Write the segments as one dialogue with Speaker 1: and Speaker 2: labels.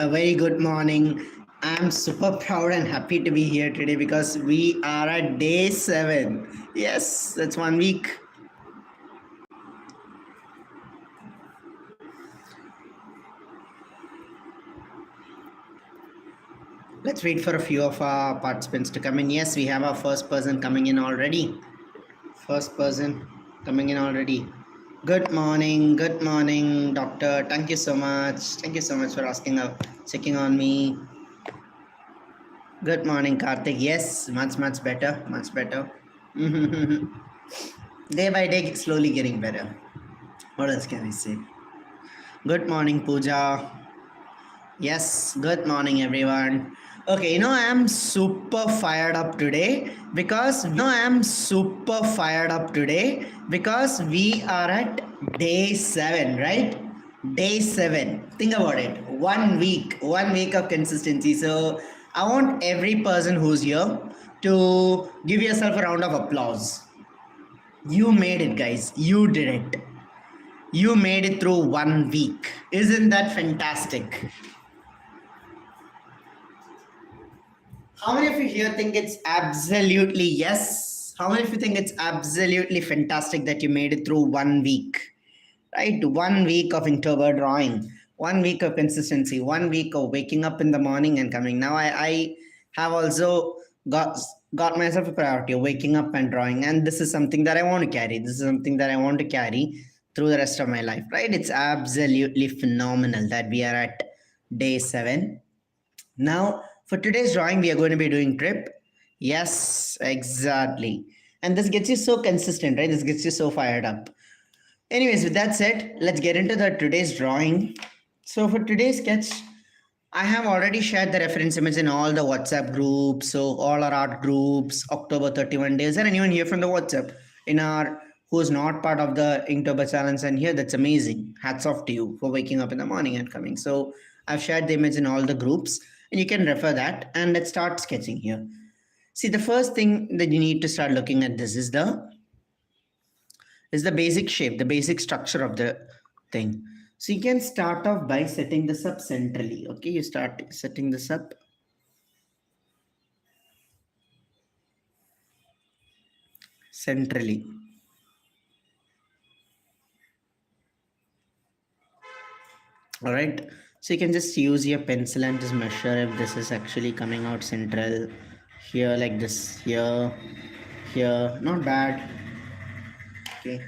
Speaker 1: A very good morning. I'm super proud and happy to be here today because we are at day 7. Yes, that's 1 week. Let's wait for a few of our participants to come in. Yes, we have our first person coming in already. First person coming in already. Good morning, doctor. Thank you so much. Thank you so much for checking on me. Good morning, Karthik. Yes, much better, much better. Day by day, slowly getting better. What else can I say? Good morning, Pooja. Yes, good morning, everyone. Okay, I am super fired up today because we are at day 7, right? Day 7. Think about it. 1 week of consistency. So I want every person who's here to give yourself a round of applause. You made it, guys. You did it. You made it through 1 week. Isn't that fantastic? How many of you here think it's absolutely yes? How many of you think it's absolutely fantastic that you made it through 1 week? Right? 1 week of October drawing, 1 week of consistency, 1 week of waking up in the morning and coming. Now I have also got myself a priority of waking up and drawing, and this is something that I want to carry. This is something that I want to carry through the rest of my life. Right? It's absolutely phenomenal that we are at day 7. Now, for today's drawing, we are going to be doing trip. Yes, exactly. And this gets you so consistent, right? This gets you so fired up. Anyways, with that said, let's get into the today's drawing. So for today's sketch, I have already shared the reference image in all the WhatsApp groups. So all our art groups, October 31 days, and anyone here from the WhatsApp in our who's not part of the Inktober challenge and here, that's amazing. Hats off to you for waking up in the morning and coming. So I've shared the image in all the groups and you can refer that. And let's start sketching here. See, the first thing that you need to start looking at this is the basic shape, the basic structure of the thing. So you can start off by setting this up centrally. Okay, you start setting this up. Centrally. All right. So you can just use your pencil and just measure if this is actually coming out central. Here like this, here. Not bad. Okay.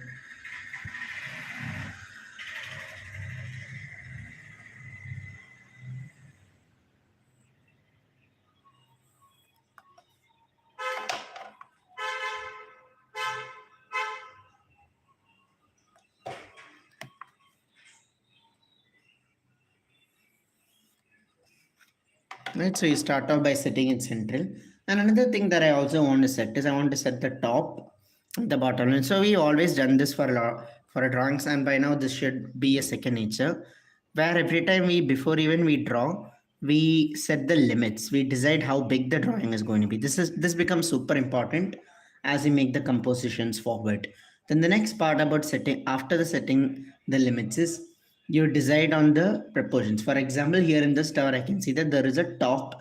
Speaker 1: Right, so you start off by setting it central. And another thing that I also want to set is I want to set the top, the bottom. And so we always done this for a drawings, and by now this should be a second nature, where every time before even we draw, we set the limits. We decide how big the drawing is going to be. This becomes super important as we make the compositions forward. Then the next part about setting after the setting the limits is you decide on the proportions. For example, here in this tower, I can see that there is a top,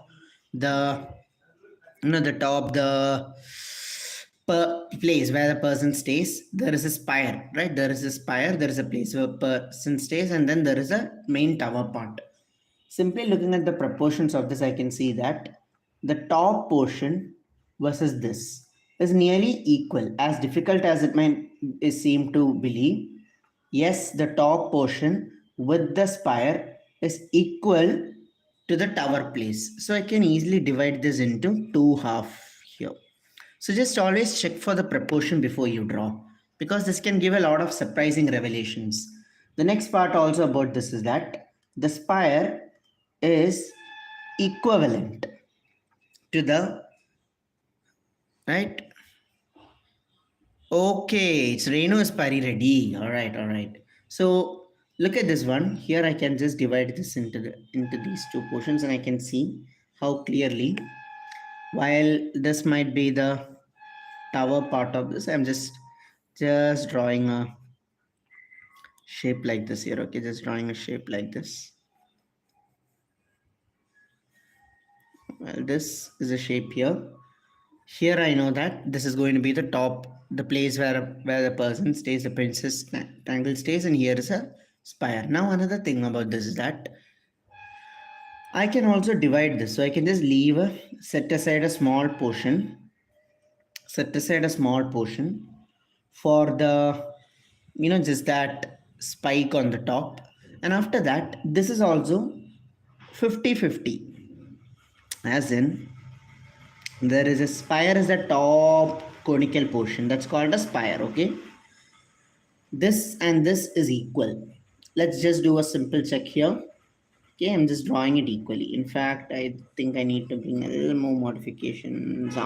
Speaker 1: the the top, the place where the person stays. There is a spire, right? There is a spire. There is a place where person stays, and then there is a main tower part. Simply looking at the proportions of this, I can see that the top portion versus this is nearly equal. As difficult as it might seem to believe, yes, the top portion with the spire is equal to the tower place. So I can easily divide this into two half here. So just always check for the proportion before you draw, because this can give a lot of surprising revelations. The next part also about this is that the spire is equivalent to the, right? Okay, it's Reno is pari ready. All right, all right. So look at this one. Here I can just divide this into these two portions, and I can see how clearly. While this might be the tower part of this, I'm just drawing a shape like this here. Okay, just drawing a shape like this. Well, this is a shape here. Here I know that this is going to be the top, the place where the person stays, the princess triangle stays, and here is a spire. Now another thing about this is that I can also divide this. So I can just set aside a small portion, set aside a small portion for the, just that spike on the top. And after that, this is also 50-50, as in there is a spire as the top conical portion, that's called a spire. Okay, this and this is equal. Let's just do a simple check here. Okay, I'm just drawing it equally. In fact, I think I need to bring a little more modifications.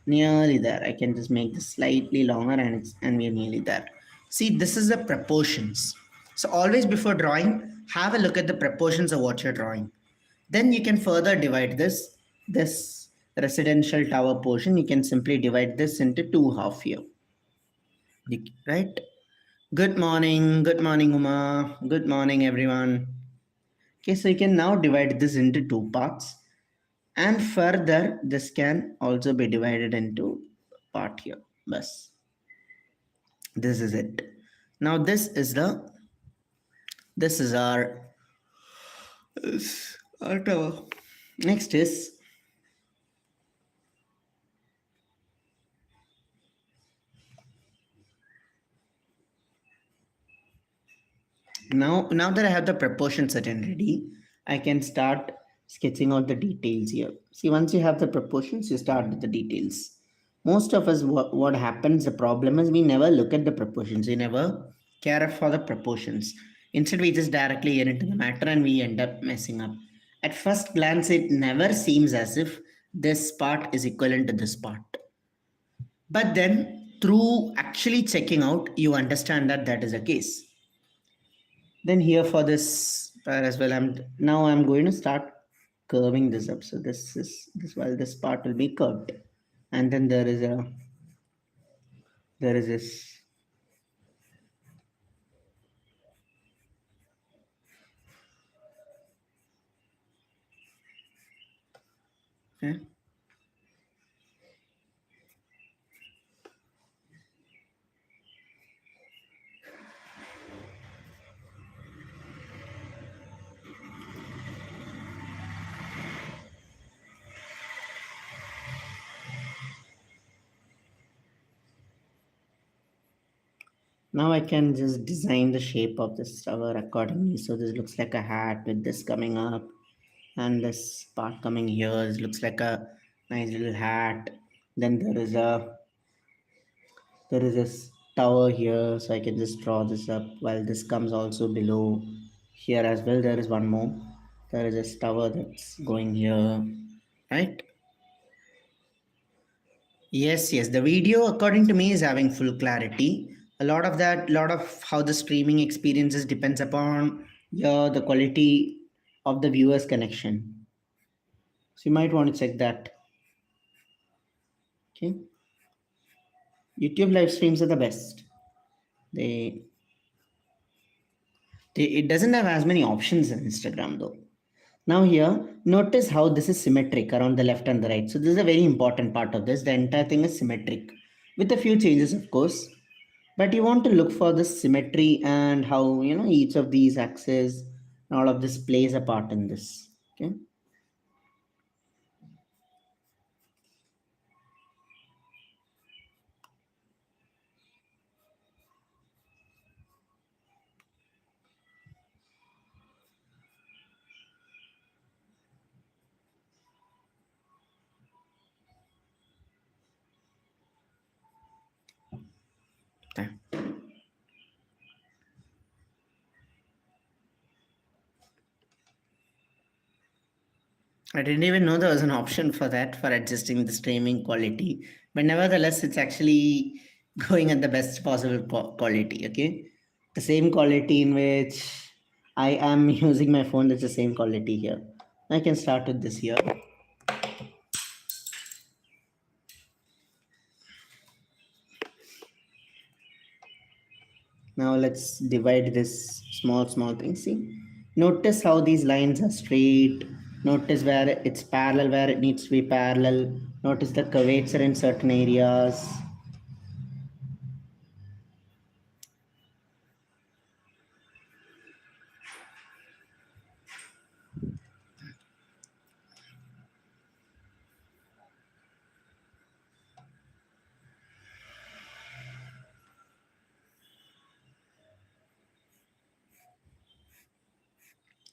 Speaker 1: Nearly there. I can just make this slightly longer, and we're nearly there. See, this is the proportions. So always before drawing, have a look at the proportions of what you're drawing. Then you can further divide this residential tower portion. You can simply divide this into two half here. Right? Good morning, Uma. Good morning, everyone. Okay, so you can now divide this into two parts, and further this can also be divided into part here. Bas. This is it. Now this is our tower. Next is, now that I have the proportion set and ready, I can start sketching out the details here. See, once you have the proportions, you start with the details. Most of us, what happens, the problem is we never look at the proportions. We never care for the proportions. Instead, we just directly get into the matter and we end up messing up. At first glance, it never seems as if this part is equivalent to this part. But then, through actually checking out, you understand that that is the case. Then here for this part as well, I'm going to start curving this up. So this part will be curved, and then there is this. Okay. Now I can just design the shape of this tower accordingly. So this looks like a hat with this coming up, and this part coming here. This looks like a nice little hat. Then there is this tower here, so I can just draw this up while this comes also below here as well. There is one more. There is this tower that's going here, right? Yes, the video according to me is having full clarity. Lot of how the streaming experiences depends upon the quality of the viewer's connection. So you might want to check that. Okay. YouTube live streams are the best. They, it doesn't have as many options in Instagram though. Now here, notice how this is symmetric around the left and the right. So this is a very important part of this. The entire thing is symmetric with a few changes, of course. But you want to look for the symmetry and how, each of these axes and all of this plays a part in this. Okay. Okay. I didn't even know there was an option for that, for adjusting the streaming quality. But nevertheless, it's actually going at the best possible quality. Okay. The same quality in which I am using my phone, that's the same quality here. I can start with this here. Now let's divide this small thing. See, notice how these lines are straight. Notice where it's parallel, where it needs to be parallel. Notice the curvature in certain areas.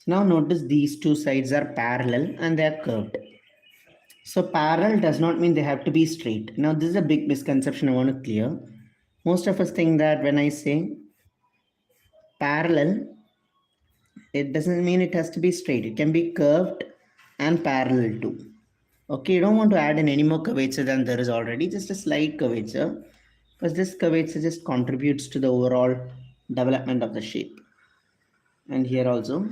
Speaker 1: Now notice these two sides are parallel and they are curved. So parallel does not mean they have to be straight. Now this is a big misconception I want to clear. Most of us think that when I say parallel, it doesn't mean it has to be straight. It can be curved and parallel too. Okay, you don't want to add in any more curvature than there is already, just a slight curvature, because this curvature just contributes to the overall development of the shape. And here also.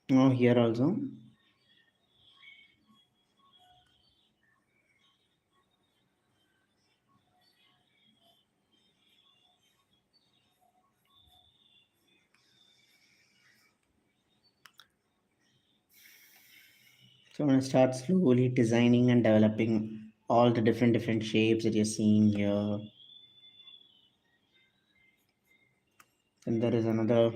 Speaker 1: Now here also. So I'm going to start slowly designing and developing all the different shapes that you're seeing here. And there is another.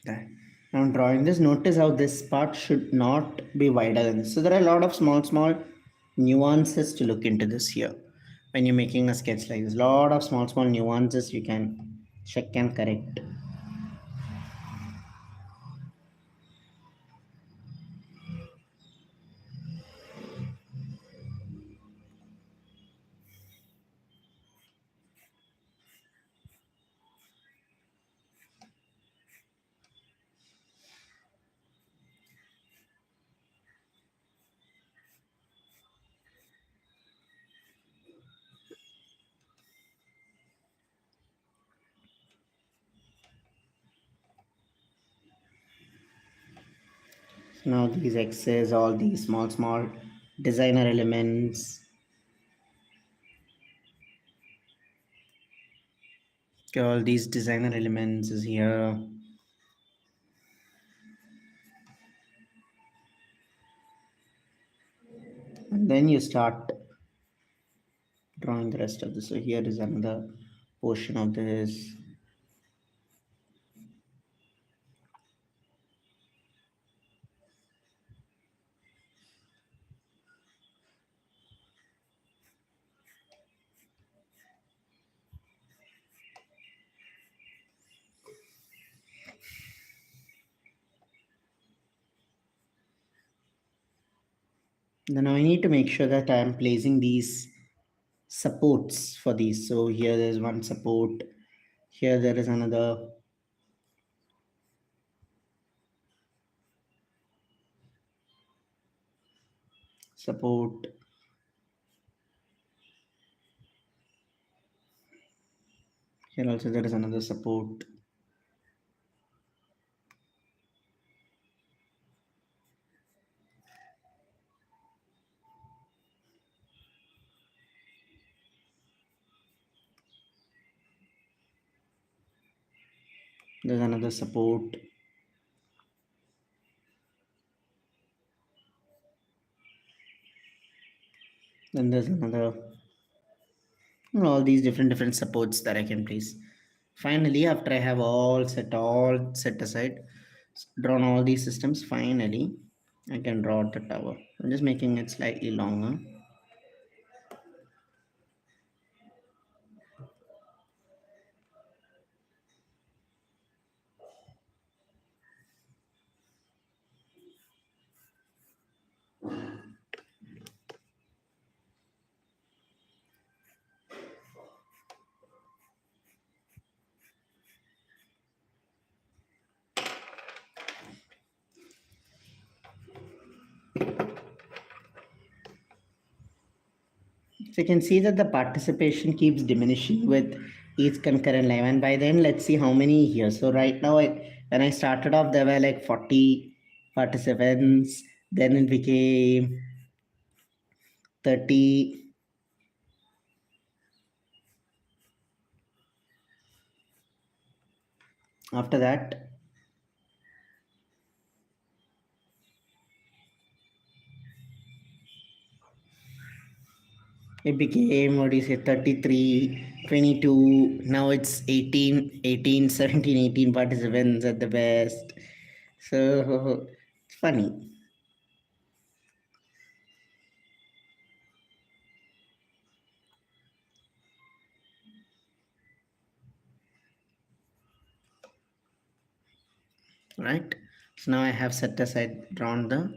Speaker 1: Okay. Now drawing this, notice how this part should not be wider than this. So there are a lot of small nuances to look into this here. When you're making a sketch like this, a lot of small nuances you can check and correct. So now these X's, all these small designer elements. Okay, all these designer elements is here. And then you start drawing the rest of this. So here is another portion of this. Then I need to make sure that I am placing these supports for these. So here there's one support. Here there is another. Support. Here also there is another support. There's another support. Then there's another. All these different supports that I can place. Finally, after I have all set aside, drawn all these systems, finally I can draw the tower. I'm just making it slightly longer. So you can see that the participation keeps diminishing with each concurrent live. And by then, let's see how many here. So right now, when I started off, there were like 40 participants. Then it became 30. After that, it became, what do you say, 33, 22. Now it's 18, 18, 17, 18 participants at the best. So it's funny, right? So now I have set aside, drawn the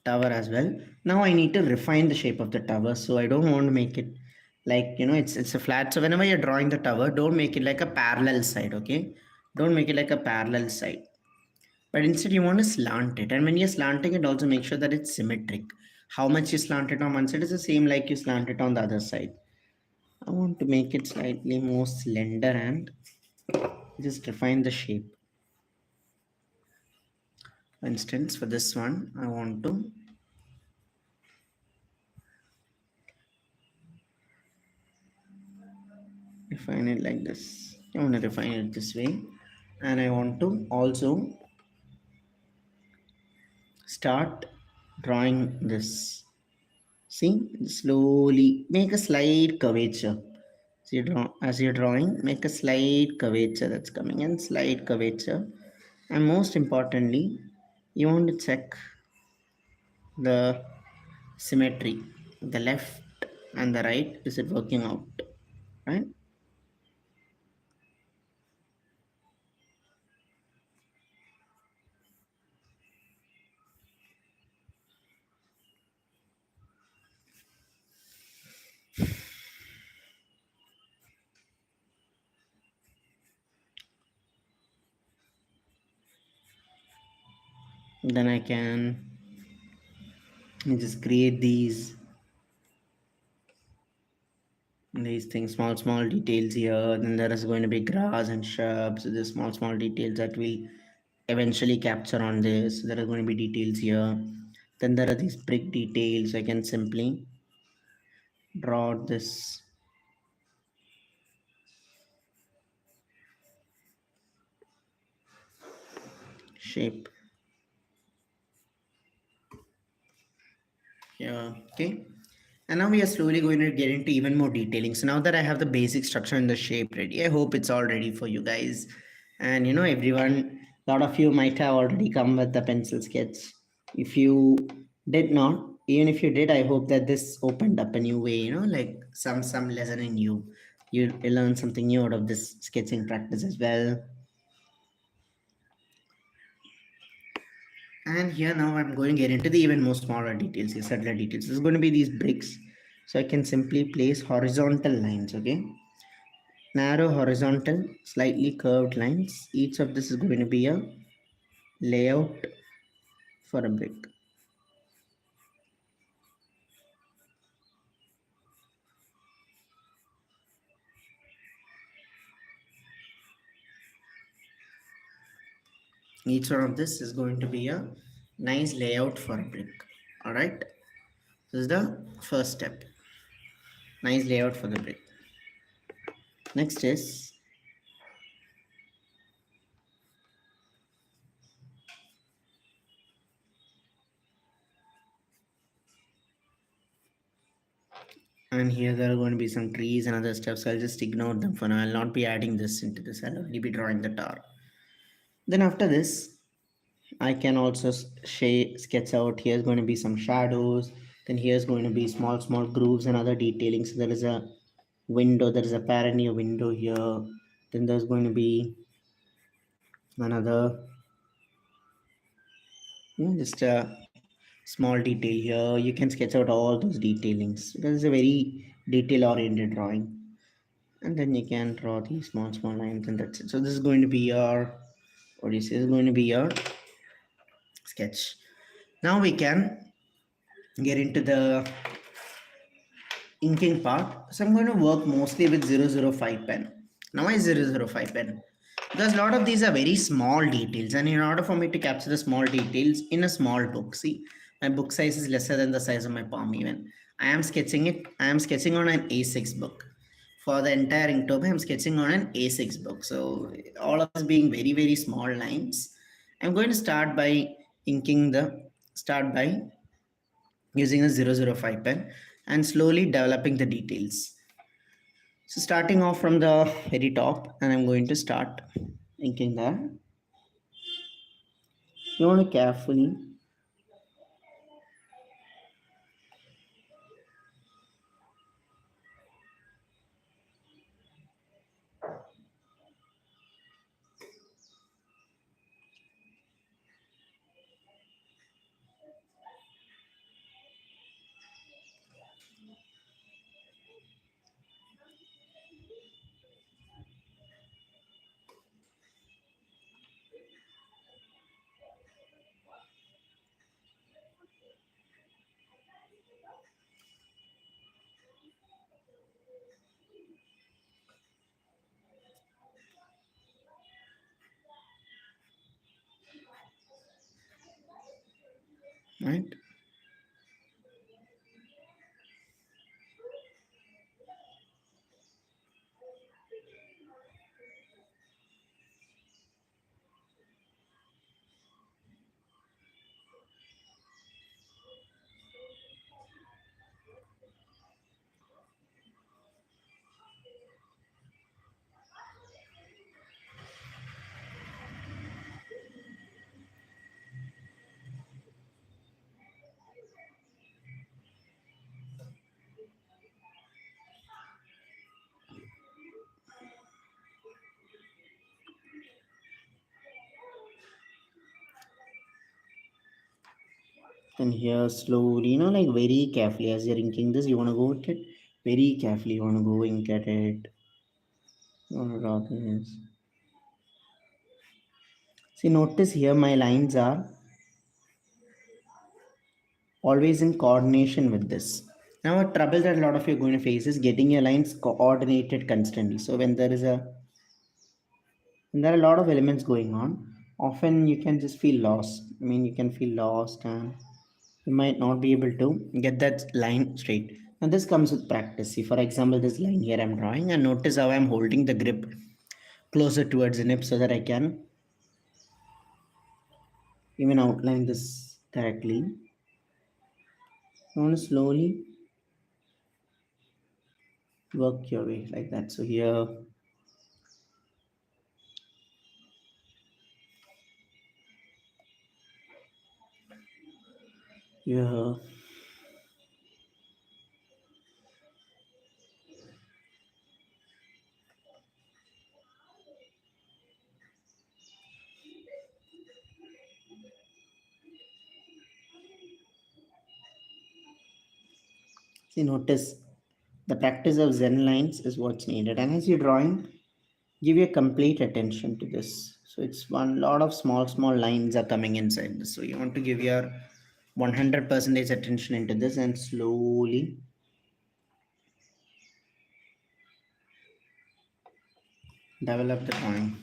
Speaker 1: tower as well. Now I need to refine the shape of the tower. So I don't want to make it like, it's a flat. So whenever you're drawing the tower, don't make it like a parallel side, okay? Don't make it like a parallel side. But instead you want to slant it. And when you're slanting it, also make sure that it's symmetric. How much you slant it on one side is the same like you slant it on the other side. I want to make it slightly more slender and just refine the shape. For instance, for this one, I want to refine it like this. I want to refine it this way. And I want to also start drawing this. See, slowly make a slight curvature. So you draw, as you're drawing, make a slight curvature that's coming in, slight curvature. And most importantly, you want to check the symmetry, the left and the right. Is it working out? Right? Then I can just create these things, small details here. Then there is going to be grass and shrubs. So there's small details that we eventually capture on this. There are going to be details here. Then there are these brick details. I can simply draw this shape here. Okay. And now we are slowly going to get into even more detailing. So now that I have the basic structure and the shape ready, I hope it's all ready for you guys. And everyone, a lot of you might have already come with the pencil sketch. If you did not, even if you did, I hope that this opened up a new way, like some lesson in you. You learn something new out of this sketching practice as well. And here now I'm going to get into the even more smaller details, the subtler details. This is going to be these bricks. So I can simply place horizontal lines, okay? Narrow horizontal, slightly curved lines. Each of this is going to be a layout for a brick. Each one of this is going to be a nice layout for a brick. All right. This is the first step. Nice layout for the brick. Next is and here there are going to be some trees and other stuff. So I'll just ignore them for now. I'll not be adding this into this. I'll only be drawing the tower. Then after this, I can also sketch out. Here's going to be some shadows. Then here's going to be small grooves and other detailing. So there is a window. There is a parent near window here. Then there's going to be another, just a small detail here. You can sketch out all those detailings because it's a very detail oriented drawing. And then you can draw these small lines, and that's it. So this is going to be your, what do you say, this is going to be your sketch. Now we can get into the inking part. So I'm going to work mostly with 005 pen. Now why 005 pen? Because a lot of these are very small details, and in order for me to capture the small details in a small book, see, my book size is lesser than the size of my palm even. I am sketching on an A6 book. For the entire Inktober, I'm sketching on an A6 book. So all of this being very small lines, I'm going to start by using a 005 pen and slowly developing the details. So starting off from the very top, and I'm going to start inking there. You want to carefully, right? And here slowly, like very carefully as you're inking this, you want to go with it very carefully. You want to go ink at it. You want to draw this. See, notice here my lines are always in coordination with this. Now, a trouble that a lot of you are going to face is getting your lines coordinated constantly. So when there are a lot of elements going on, often you can just feel lost. I mean, you can feel lost, and you might not be able to get that line straight. Now, this comes with practice. See, for example, this line here I'm drawing, and notice how I'm holding the grip closer towards the nib so that I can even outline this correctly. You want to slowly work your way like that. So here, see, notice the practice of Zen lines is what's needed. And as you're drawing, give your complete attention to this. So it's one lot of small lines are coming inside this. So you want to give your 100% attention into this and slowly develop the drawing.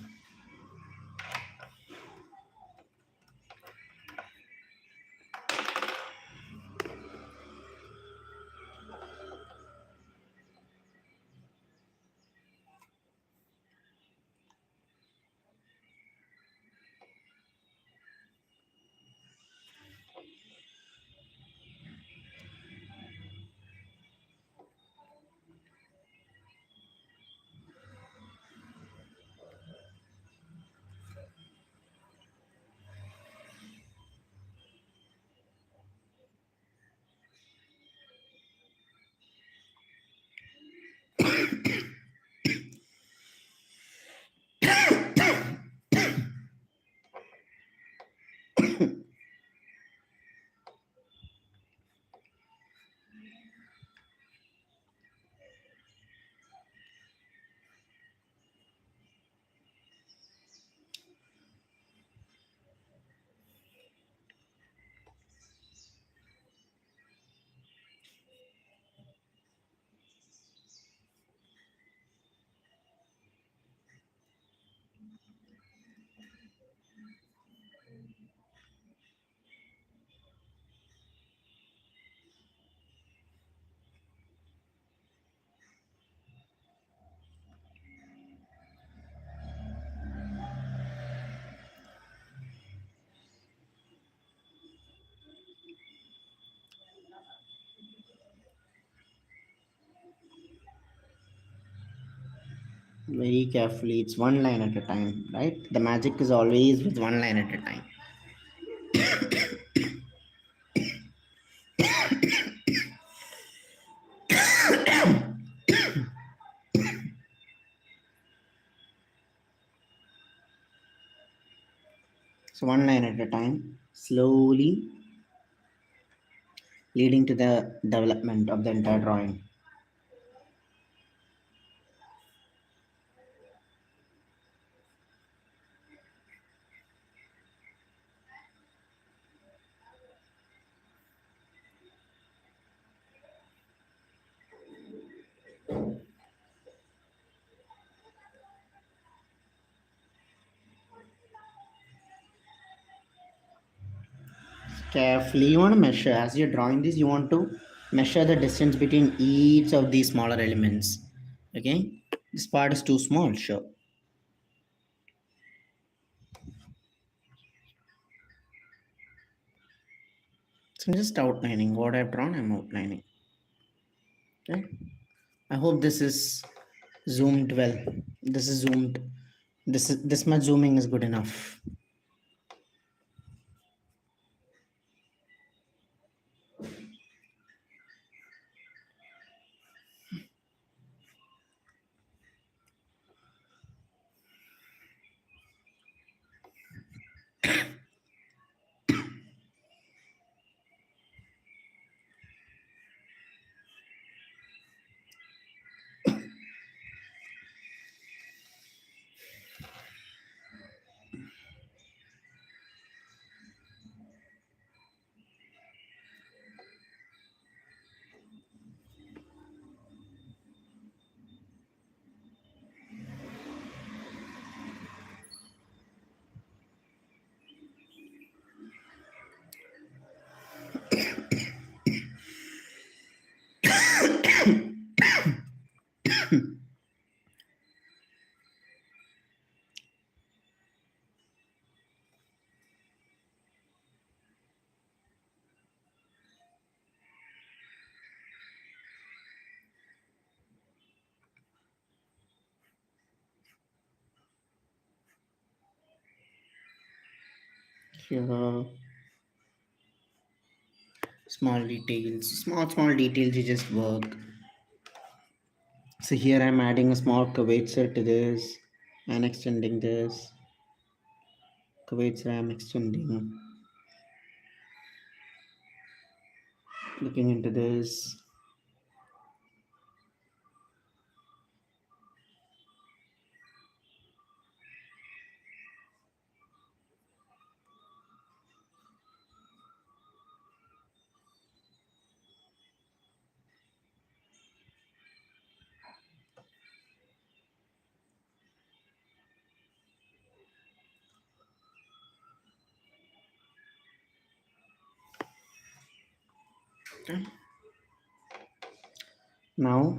Speaker 1: Very carefully. It's one line at a time, right? The magic is always with one line at a time. So one line at a time, slowly leading to the development of the entire drawing. Carefully, you want to measure as you're drawing this, you want to measure the distance between each of these smaller elements. Okay, this part is too small, sure. So I'm just outlining what I've drawn, I'm outlining. Okay, I hope this is zoomed well. This is zoomed. This much zooming is good enough. Here, small details, small details. You just work. So here I'm adding a small curvature to this and extending this. Curvature I'm extending. Looking into this. Okay. Now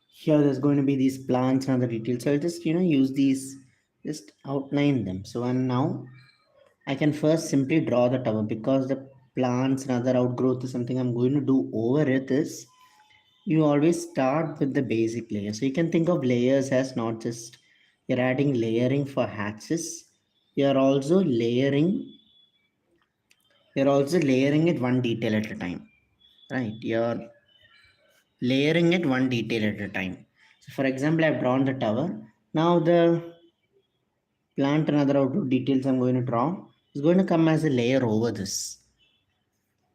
Speaker 1: here there's going to be these plants and other details. So I'll just use these, just outline them. So and now I can first simply draw the tower because the plants and other outgrowth is something I'm going to do over it. Is you always start with the basic layer. So you can think of layers as not just you're adding layering for hatches. You're also layering. You're also layering it one detail at a time, right? You're layering it one detail at a time. So for example, I've drawn the tower. Now the plant and other outdoor details I'm going to draw is going to come as a layer over this.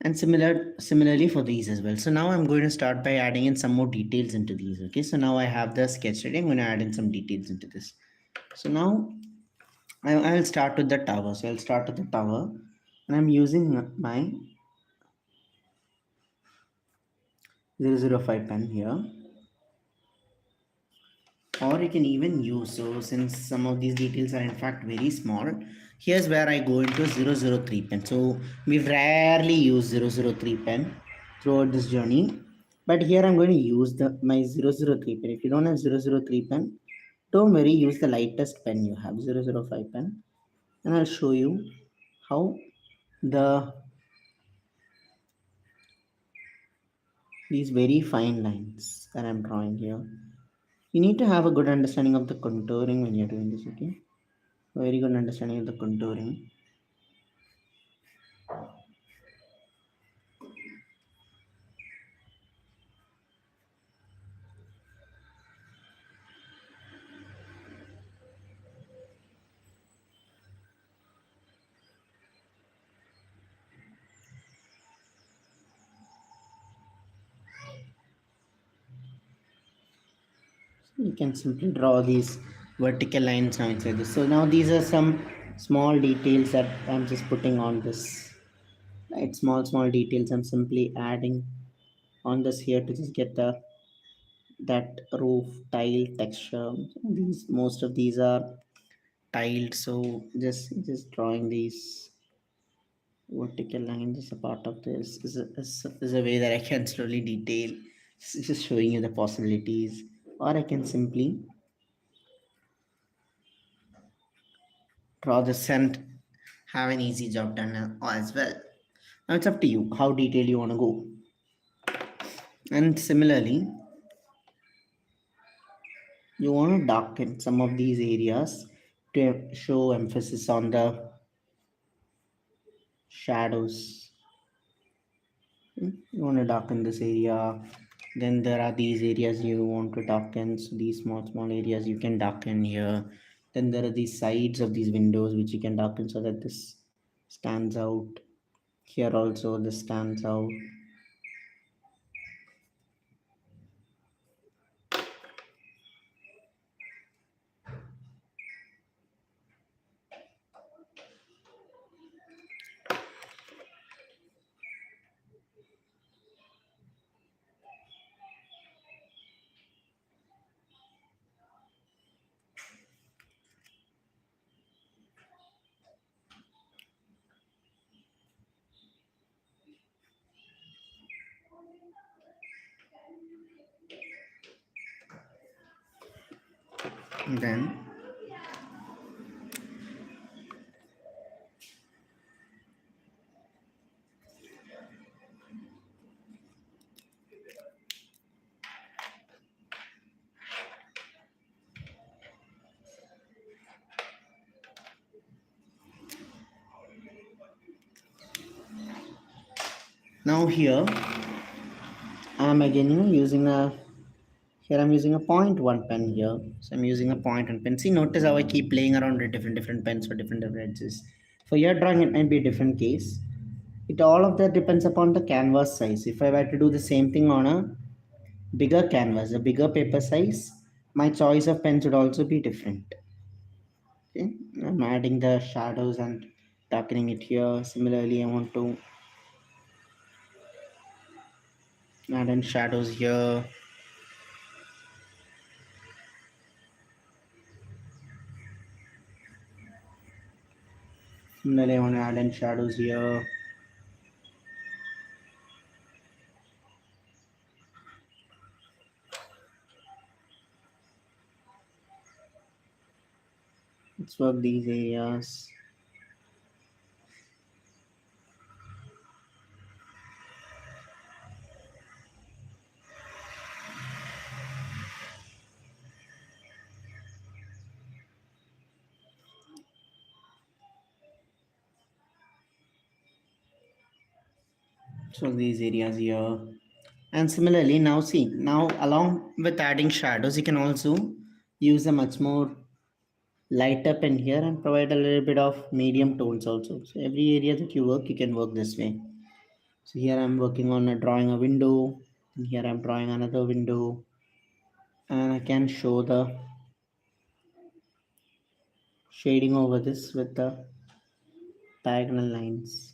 Speaker 1: And similarly for these as well. So now I'm going to start by adding in some more details into these. Okay, so now I have the sketch ready. I'm going to add in some details into this. So now I'll start with the tower. So I'll start with the tower and I'm using my 005 pen here, or you can even use, so since some of these details are in fact very small, here's where I go into 003 pen. So we've rarely used 003 pen throughout this journey, but here I'm going to use the my 003 pen. If you don't have 003 pen, don't worry, use the lightest pen you have, 005 pen, and I'll show you how the these very fine lines that I'm drawing here. You need to have a good understanding of the contouring when you're doing this, okay? A very good understanding of the contouring. You can simply draw these vertical lines now inside this. So now these are some small details that I'm just putting on this. Right, small details I'm simply adding on this here to just get the that roof tile texture. These most of these are tiled, so just drawing these vertical lines as a part of this is a way that I can slowly detail, just showing you the possibilities, or I can simply draw this and have an easy job done as well. Now it's up to you how detailed you want to go. And similarly, you want to darken some of these areas to show emphasis on the shadows. You want to darken this area, then there are these areas you want to darken, so these small areas you can darken here. Then there are these sides of these windows which you can darken so that this stands out. Here also this stands out. Then now here I'm again using a here I'm using a point one pen here. So I'm using a point one pen. See, notice how I keep playing around with different pens for different edges. For your drawing, it might be a different case. It all of that depends upon the canvas size. If I were to do the same thing on a bigger canvas, a bigger paper size, my choice of pens would also be different. Okay, I'm adding the shadows and darkening it here. Similarly, I want to add in shadows here. Similarly, I want to add in shadows here. Let's work these areas. So these areas here. And similarly, now see, now along with adding shadows, you can also use a much more lighter pen here and provide a little bit of medium tones also. So every area that you work, you can work this way. So here I'm working on drawing a window, and here I'm drawing another window, and I can show the shading over this with the diagonal lines.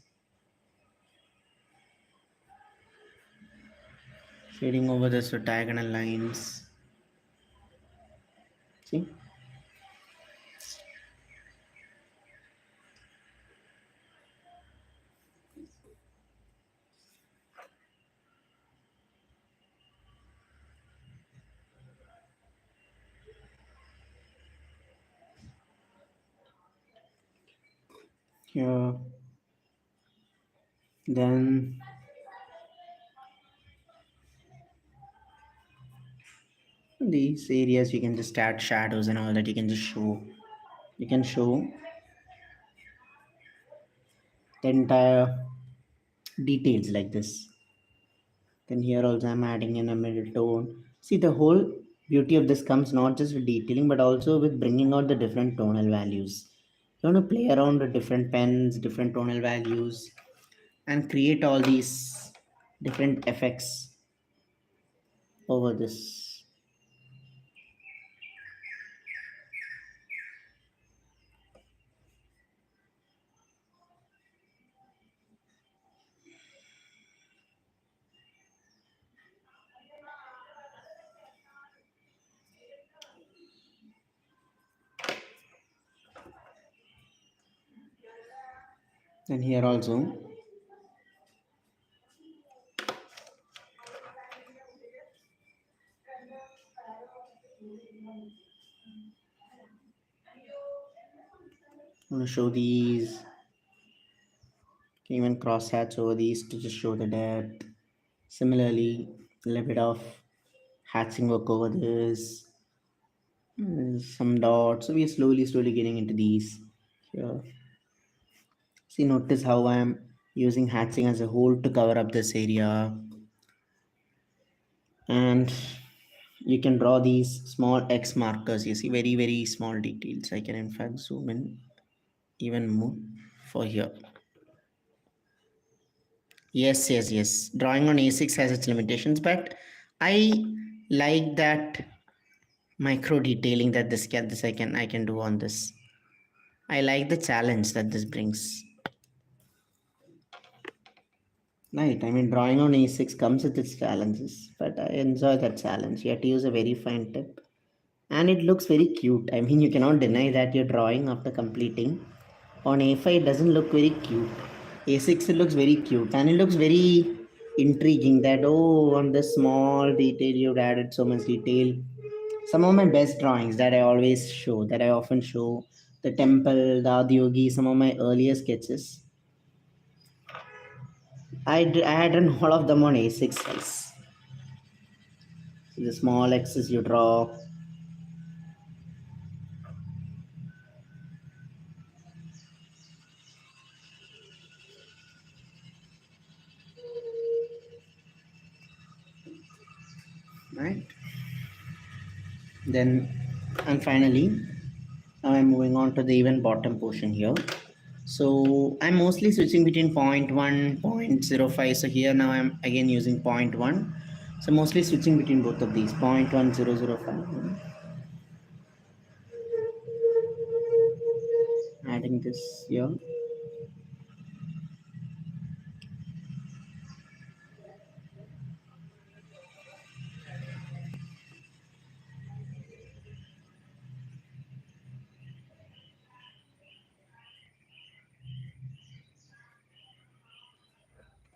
Speaker 1: Shading over this with diagonal lines. See? Here. Then These areas you can just add shadows and all that. You can just show. You can show the entire details like this. Then here also I'm adding in a middle tone. See, the whole beauty of this comes not just with detailing but also with bringing out the different tonal values. You want to play around with different pens, different tonal values, and create all these different effects over this. And here also, I want to show these, can even cross hatch over these to just show the depth. Similarly, a little bit of hatching work over this, some dots. So we are slowly getting into these here. See, notice how I am using hatching as a whole to cover up this area. And you can draw these small X markers. You see very small details. I can in fact zoom in even more for here. Yes. Drawing on A6 has its limitations, but I like that micro detailing that this I can do on this. I like the challenge that this brings. Right. I mean, drawing on A6 comes with its challenges, but I enjoy that challenge. You have to use a very fine tip. And it looks very cute. I mean, you cannot deny that you're drawing after completing. On A5, it doesn't look very cute. A6, it looks very cute. And it looks very intriguing that, oh, on this small detail, you've added so much detail. Some of my best drawings that I always show, that I often show, the temple, the Adiyogi, some of my earlier sketches. I had done all of them on A6 size. So the small X's you draw, right? Then, and finally, now I'm moving on to the even bottom portion here. So I'm mostly switching between point 0.1, 0.05. So here now I'm again using point 0.1. So mostly switching between both of these, 0.1005. Adding this here.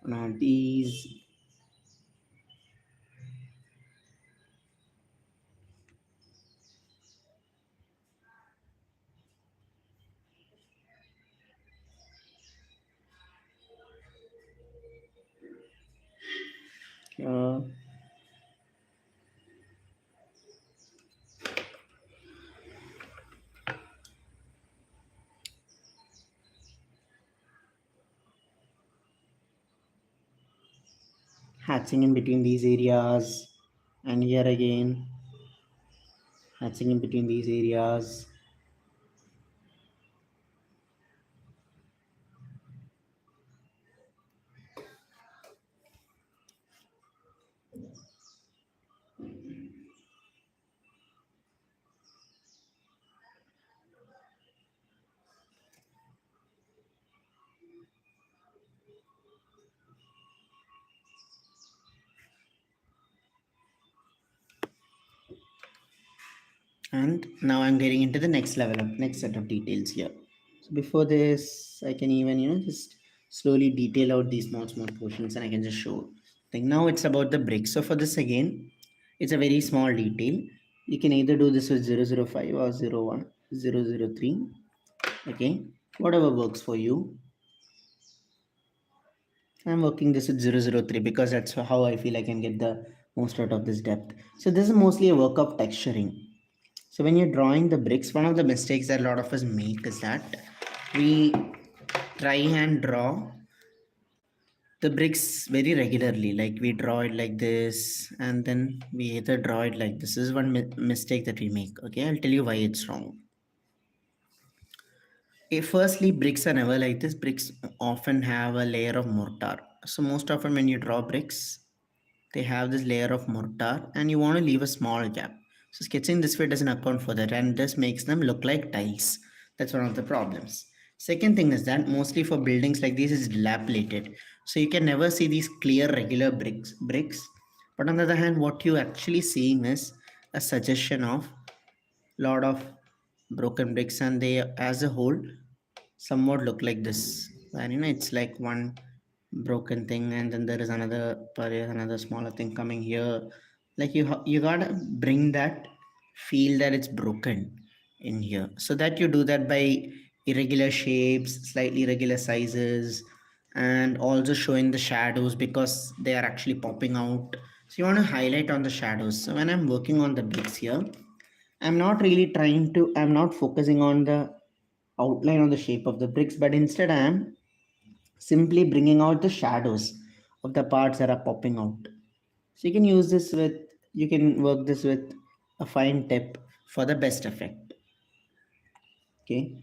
Speaker 1: And add these. Uh, Hatching in between these areas. And here again, hatching in between these areas. And now I'm getting into the next level of next set of details here. So before this, I can even just slowly detail out these small portions, and I can just show. Think now it's about the brick. So for this again, it's a very small detail. You can either do this with 005 or 01, 003. Okay, whatever works for you. I'm working this with 003 because that's how I feel I can get the most out of this depth. So this is mostly a work of texturing. So when you're drawing the bricks, one of the mistakes that a lot of us make is that we try and draw the bricks very regularly. Like we draw it like this, and then we either draw it like this. This is one mistake that we make. Okay, I'll tell you why it's wrong. Firstly, bricks are never like this. Bricks often have a layer of mortar. So most often when you draw bricks, they have this layer of mortar and you want to leave a small gap. So sketching this way doesn't account for that and this makes them look like tiles. That's one of the problems. Second thing is that mostly for buildings like this is dilapidated. So you can never see these clear regular bricks. But on the other hand, what you actually seeing is a suggestion of lot of broken bricks and they as a whole somewhat look like this, and it's like one broken thing and then there is another smaller thing coming here. Like you gotta bring that feel that it's broken in here, so that you do that by irregular shapes, slightly irregular sizes, and also showing the shadows because they are actually popping out. So you want to highlight on the shadows. So when I'm working on the bricks here, I'm not focusing on the outline or the shape of the bricks, but instead I am simply bringing out the shadows of the parts that are popping out. So you can work this with a fine tip for the best effect. Okay.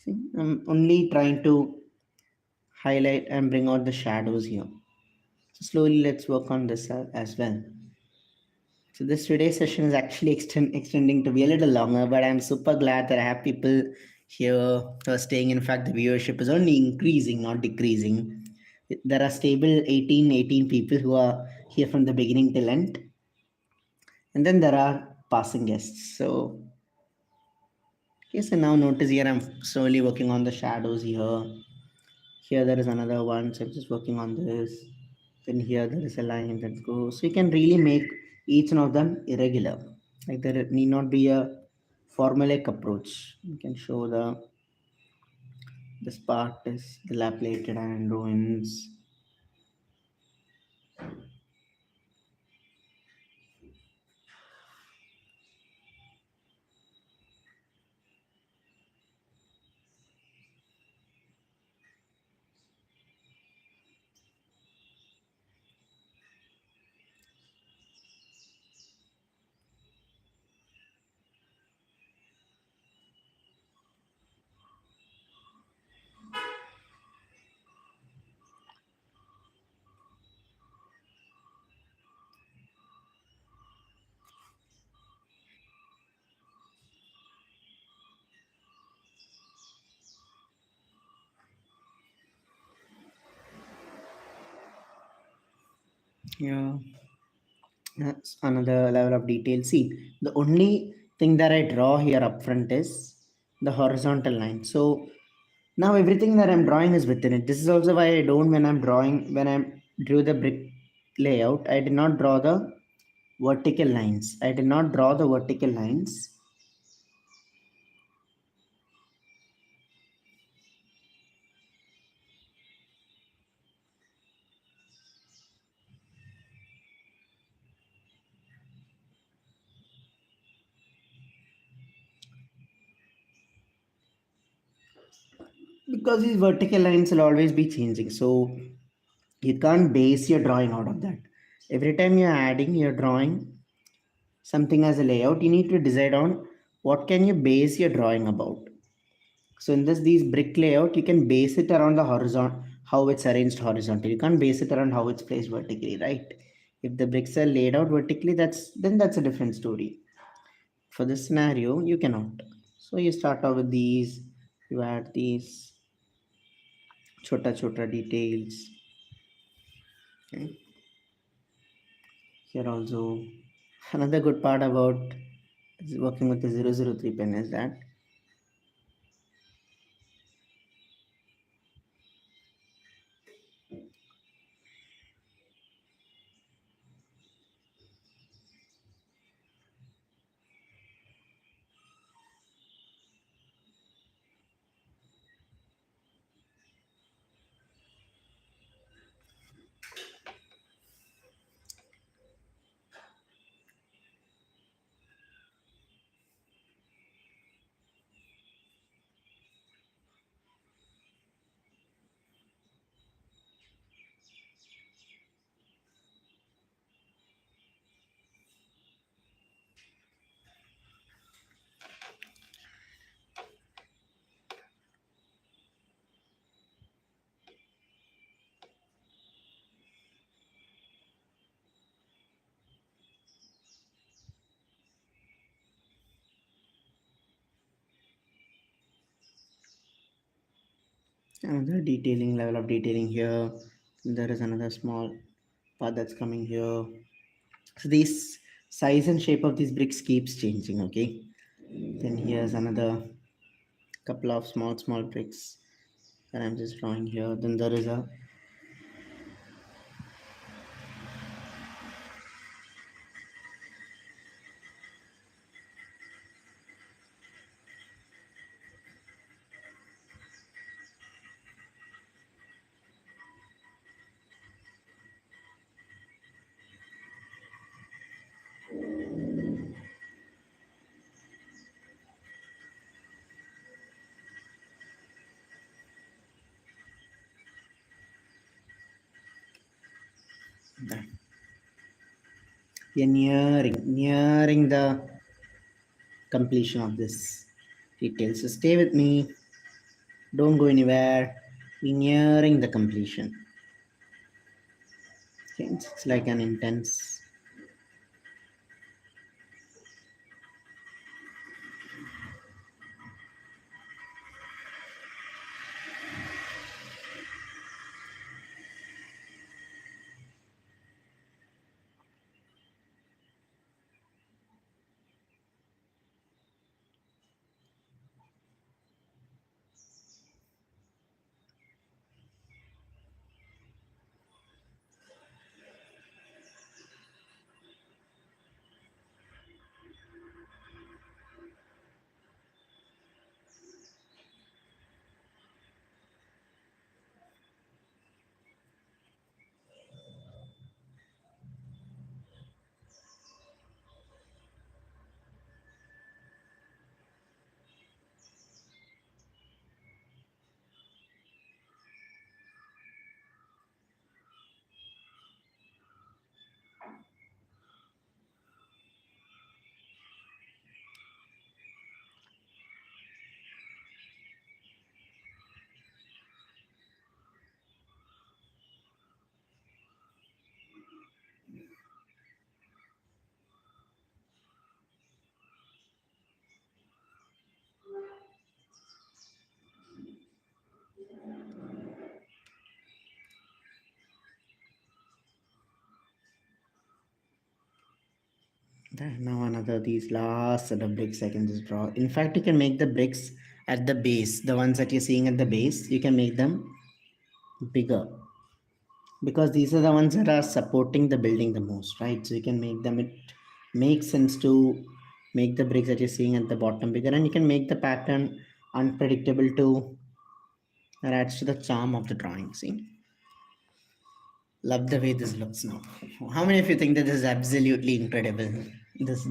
Speaker 1: See, I'm only trying to highlight and bring out the shadows here. So slowly let's work on this as well. So this today's session is actually extending to be a little longer, but I'm super glad that I have people here who are staying. In fact, the viewership is only increasing, not decreasing. There are stable 18 people who are here from the beginning till end, and then there are passing guests. So yes, and now notice here I'm slowly working on the shadows here. Here there is another one, so I'm just working on this. Then here there is a line that goes. So you can really make each one of them irregular. Like there need not be a formulaic approach. You can show this part is dilapidated and ruins. Yeah, that's another level of detail. See, the only thing that I draw here up front is the horizontal line. So now everything that I'm drawing is within it. This is also why I don't when I drew the brick layout, I did not draw the vertical lines. I did not draw the vertical lines because these vertical lines will always be changing. So you can't base your drawing out of that. Every time you're adding, you're drawing something as a layout, you need to decide on what can you base your drawing about. So in these brick layout, you can base it around the horizon, how it's arranged horizontally. You can't base it around how it's placed vertically, right? If the bricks are laid out vertically, that's a different story. For this scenario, you cannot. So you start off with these, you add these chota chota details. Okay. Here also, another good part about working with the 003 pen is that Another detailing level of detailing here. There is another small part that's coming here. So this size and shape of these bricks keeps changing. Okay. Then here's another couple of small bricks that I'm just drawing here. Then there is a we are nearing the completion of this detail. So stay with me. Don't go anywhere. We're nearing the completion. Okay, it's like an intense. There, now another these last set of bricks I can just draw. In fact, you can make the bricks at the base, the ones that you're seeing at the base, you can make them bigger because these are the ones that are supporting the building the most, right? So you can make them, it makes sense to make the bricks that you're seeing at the bottom bigger, and you can make the pattern unpredictable too. That adds to the charm of the drawing. See, love the way this looks now. How many of you think that this is absolutely incredible? This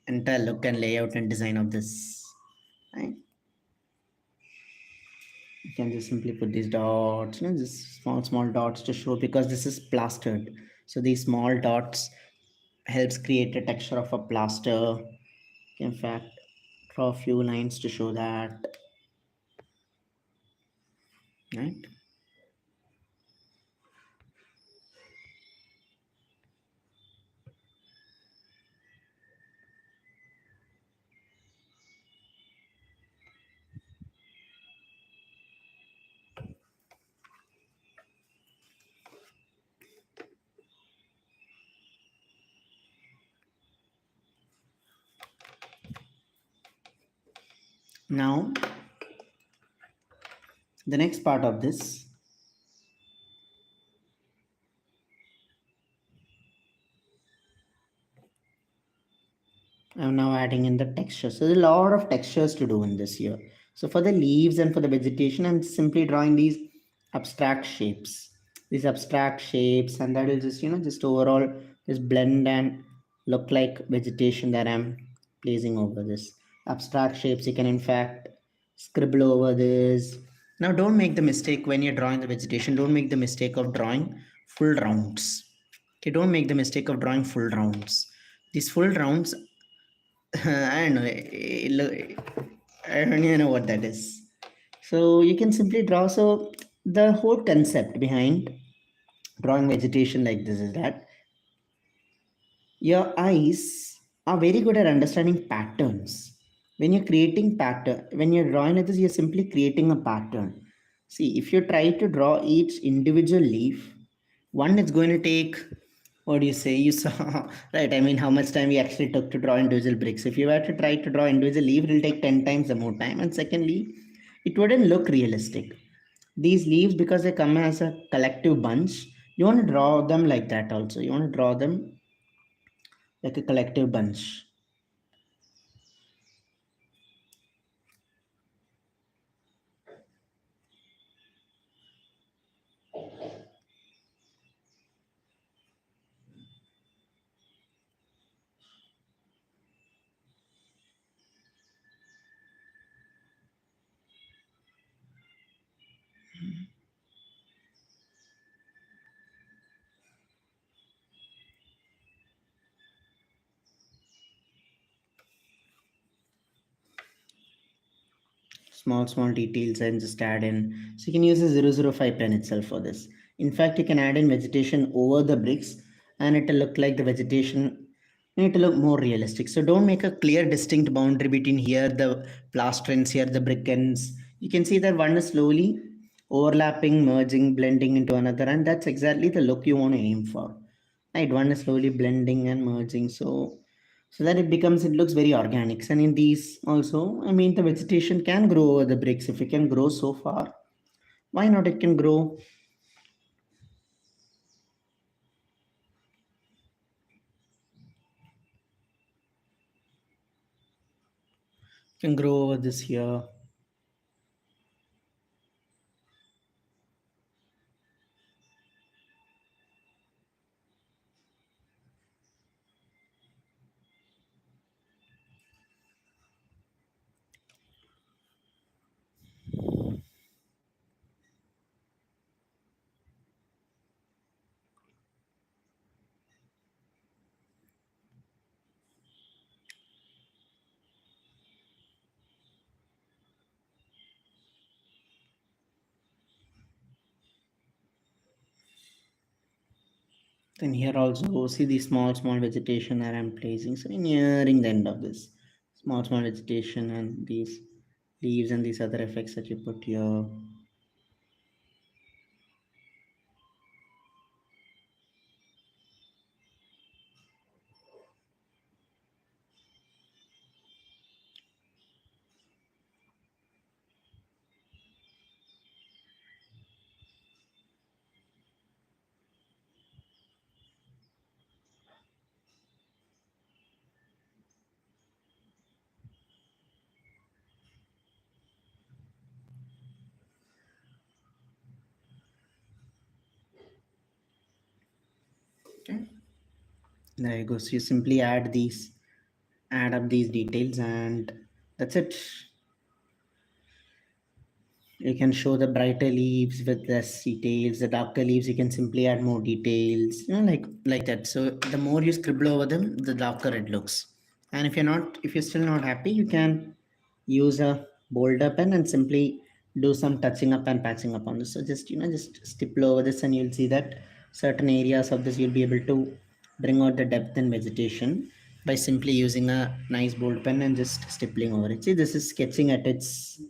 Speaker 1: entire look and layout and design of this, right? You can just simply put these dots, just small dots to show because this is plastered. So these small dots helps create a texture of a plaster. In fact, draw a few lines to show that, right? Now, the next part of this, I'm now adding in the texture. So there's a lot of textures to do in this here. So for the leaves and for the vegetation, I'm simply drawing these abstract shapes. These abstract shapes, and that will just, just overall just blend and look like vegetation that I'm placing over this. Abstract shapes, you can in fact scribble over this. Now don't make the mistake when you're drawing the vegetation, don't make the mistake of drawing full rounds. Okay, don't make the mistake of drawing full rounds. These full rounds I don't know. I don't even know what that is. So you can simply draw. So the whole concept behind drawing vegetation like this is that your eyes are very good at understanding patterns. When you're creating pattern, when you're drawing like this, you're simply creating a pattern. See, if you try to draw each individual leaf, one is going to take, what do you say, you saw, right? I mean, how much time we actually took to draw individual bricks. If you were to try to draw individual leaf, it will take 10 times the more time. And secondly, it wouldn't look realistic. These leaves, because they come as a collective bunch, you want to draw them like that also. You want to draw them like a collective bunch. Small details and just add in. So you can use a 005 pen itself for this. In fact, you can add in vegetation over the bricks, and it'll look like the vegetation, and it'll look more realistic. So don't make a clear distinct boundary between here the plaster ends, here the brick ends. You can see that one is slowly overlapping, merging, blending into another, and that's exactly the look you want to aim for, right? One is slowly blending and merging, so that it looks very organic. And in these also, I mean, the vegetation can grow over the bricks. If it can grow so far, why not it can grow over this here. Then here also see the small vegetation that I'm placing. So nearing the end of this small vegetation and these leaves and these other effects that you put here. Okay, there you go. So you simply add up these details, and that's it. You can show the brighter leaves with less details, the darker leaves you can simply add more details, like that. So the more you scribble over them, the darker it looks. And if you're still not happy, you can use a bolder pen and simply do some touching up and patching up on this. So just stipple over this, and you'll see that certain areas of this you'll be able to bring out the depth and vegetation by simply using a nice bold pen and just stippling over it. See, this is sketching at its,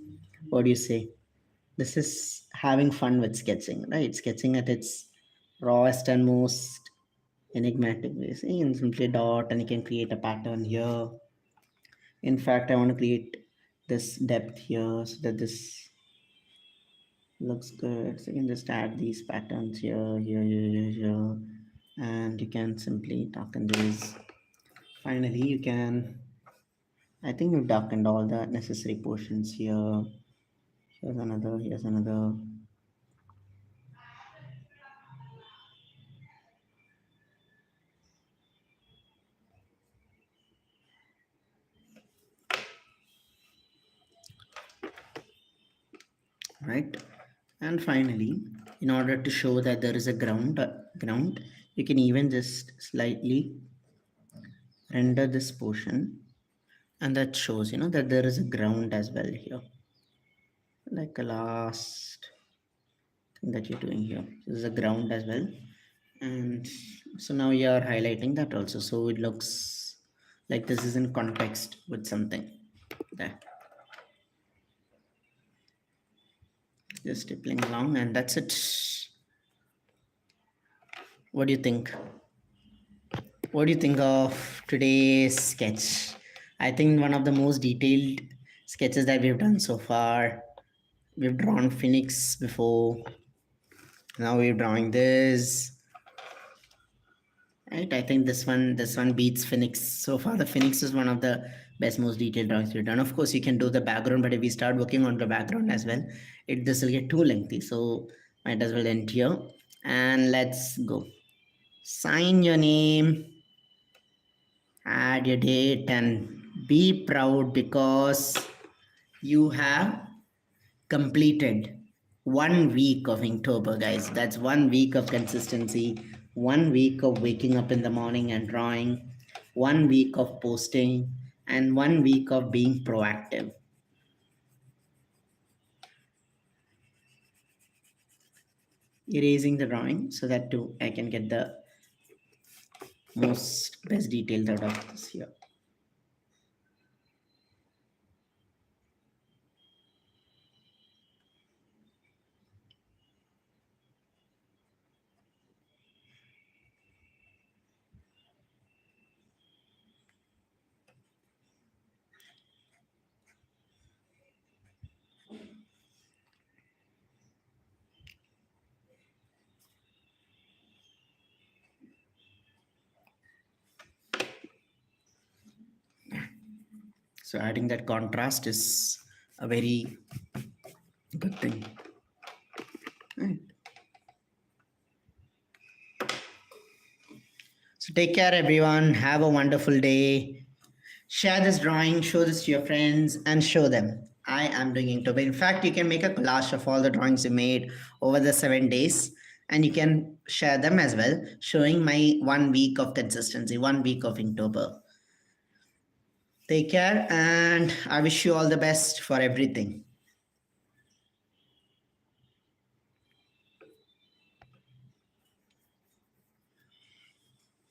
Speaker 1: what do you say, this is having fun with sketching, right? Sketching at its rawest and most enigmatic way. So you can simply dot and you can create a pattern here. In fact, I want to create this depth here so that this looks good. So you can just add these patterns here, and you can simply darken these. Finally, you can, I think we've darkened all the necessary portions here. Here's another. Right. And finally, in order to show that there is a ground, you can even just slightly render this portion, and that shows that there is a ground as well here, like a last thing that you're doing here. There's a ground as well, and so now you are highlighting that also, so it looks like this is in context with something there. Just stippling along, and that's it. What do you think? What do you think of today's sketch? I think one of the most detailed sketches that we've done so far. We've drawn Phoenix before. Now we're drawing this. Right, I think this one beats Phoenix. So far, the Phoenix is one of the best, most detailed drawings we've done. Of course, you can do the background, but if we start working on the background as well, this will get too lengthy. So might as well end here. And let's go. Sign your name, add your date, and be proud because you have completed 1 week of Inktober, guys. That's 1 week of consistency, 1 week of waking up in the morning and drawing, 1 week of posting, and 1 week of being proactive. Erasing the drawing so that too I can get the most best details out of this here. So adding that contrast is a very good thing. Right. So take care, everyone. Have a wonderful day. Share this drawing, show this to your friends, and show them I am doing Inktober. In fact, you can make a collage of all the drawings you made over the 7 days, and you can share them as well, showing my 1 week of consistency, 1 week of Inktober. Take care, and I wish you all the best for everything.